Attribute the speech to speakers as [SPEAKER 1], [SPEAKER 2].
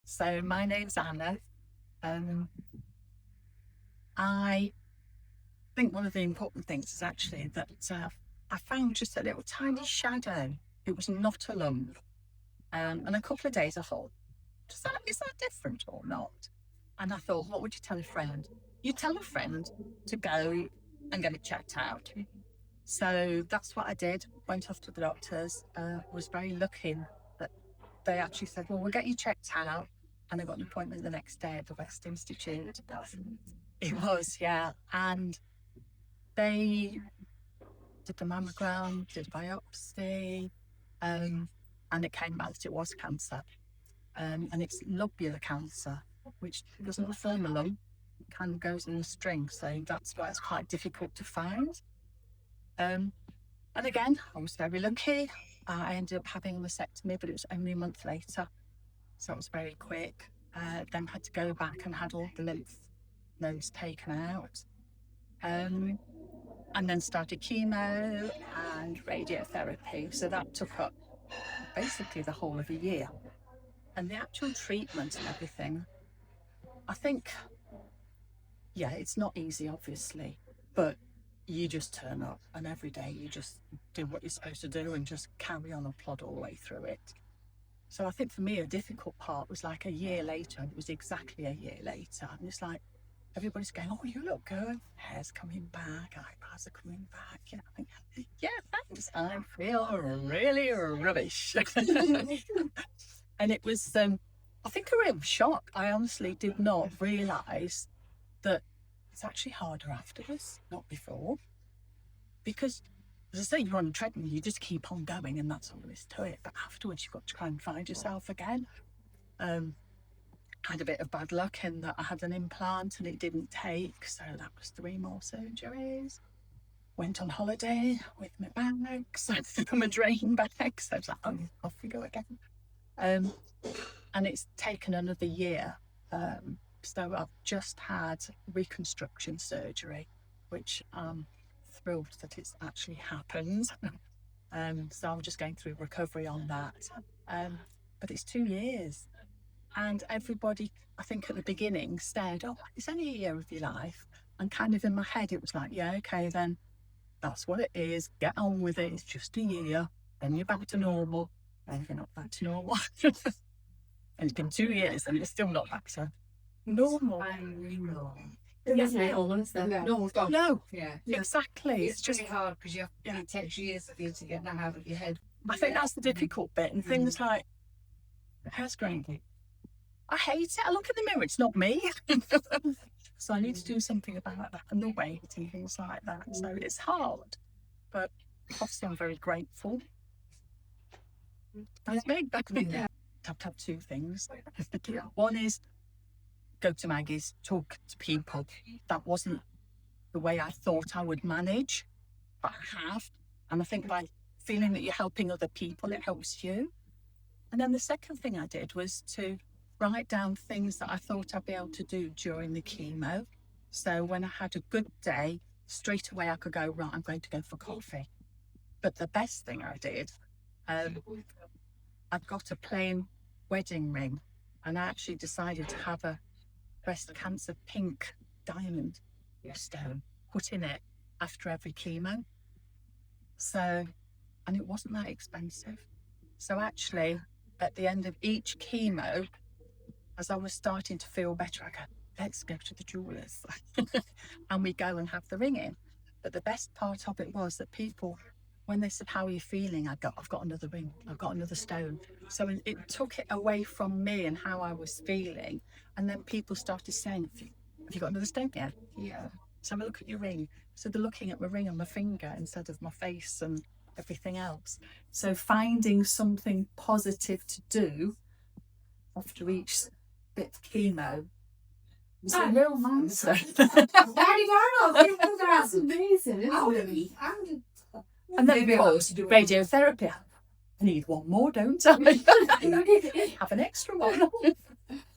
[SPEAKER 1] So my name's Anna. I think one of the important things is actually that I found just a little tiny shadow. It was not a lump. And a couple of days I thought, is that different or not? And I thought, what would you tell a friend? You tell a friend to go and get it checked out. So that's what I did. Went off to the doctors. Was very lucky that they actually said, well, we'll get you checked out. And I got an appointment the next day at the West Institute. It was, yeah. And they did the mammogram, did a biopsy, and it came back that it was cancer. And it's lobular cancer, which doesn't form a lump, it kind of goes in a string. So that's why it's quite difficult to find. And again, I was very lucky. I ended up having a mastectomy, but it was only a month later. So it was very quick. Then had to go back and had all the lymph nodes taken out. And then started chemo and radiotherapy. So that took up basically the whole of a year. And the actual treatment and everything, I think, yeah, it's not easy, obviously, but you just turn up and every day you just do what you're supposed to do and just carry on and plod all the way through it. So I think for me, a difficult part was like a year later, and it was exactly a year later. And it's like, everybody's going, oh, you look good. Hair's coming back, eyebrows are coming back. You know, I think, yeah, thanks. I feel really rubbish. And it was, I think, a real shock. I honestly did not realise that it's actually harder afterwards, not before. Because, as I say, you're on a treadmill, you just keep on going and that's all there is to it. But afterwards, you've got to try and find yourself again. I had a bit of bad luck in that I had an implant and it didn't take, so that was 3 more surgeries. Went on holiday with my bags, my drain bags. I was like, oh, off we go again. And it's taken another year. So I've just had reconstruction surgery, which I'm thrilled that it's actually happened. So I'm just going through recovery on that. But it's 2 years. And everybody, I think at the beginning, said, oh, it's only a year of your life. And kind of in my head, it was like, yeah, okay, then that's what it is. Get on with it. It's just a year. Then you're back to normal. And you're not back to normal. And it's been 2 years and it's still not back to normal. No,
[SPEAKER 2] Yeah.
[SPEAKER 1] exactly.
[SPEAKER 2] It's just hard because it takes years for you to get that out of your head.
[SPEAKER 1] I think that's the difficult bit. And things like, hair's growing. I hate it. I look in the mirror, it's not me. So I need to do something about that and the weight and things like that. So it's hard, but obviously I'm very grateful. That's big. I have to have 2 things. One is go to Maggie's, talk to people. That wasn't the way I thought I would manage, but I have. And I think by feeling that you're helping other people, it helps you. And then the second thing I did was to write down things that I thought I'd be able to do during the chemo. So when I had a good day, straight away I could go, right, I'm going to go for coffee. But the best thing I did, I've got a plain wedding ring, and I actually decided to have a breast cancer pink diamond stone put in it after every chemo. So, and it wasn't that expensive. So actually, at the end of each chemo, as I was starting to feel better, I go, let's go to the jewellers. And we go and have the ring in. But the best part of it was that people, when they said, how are you feeling? I've got another ring, I've got another stone. So it took it away from me and how I was feeling. And then people started saying, have you got another stone yet? Yeah. So have a look at your ring. So they're looking at my ring on my finger instead of my face and everything else. So finding something positive to do after each bit of chemo was a real monster.
[SPEAKER 2] That's amazing, isn't it?
[SPEAKER 1] And then, of course, radiotherapy. I need one more, don't I? Have an extra one.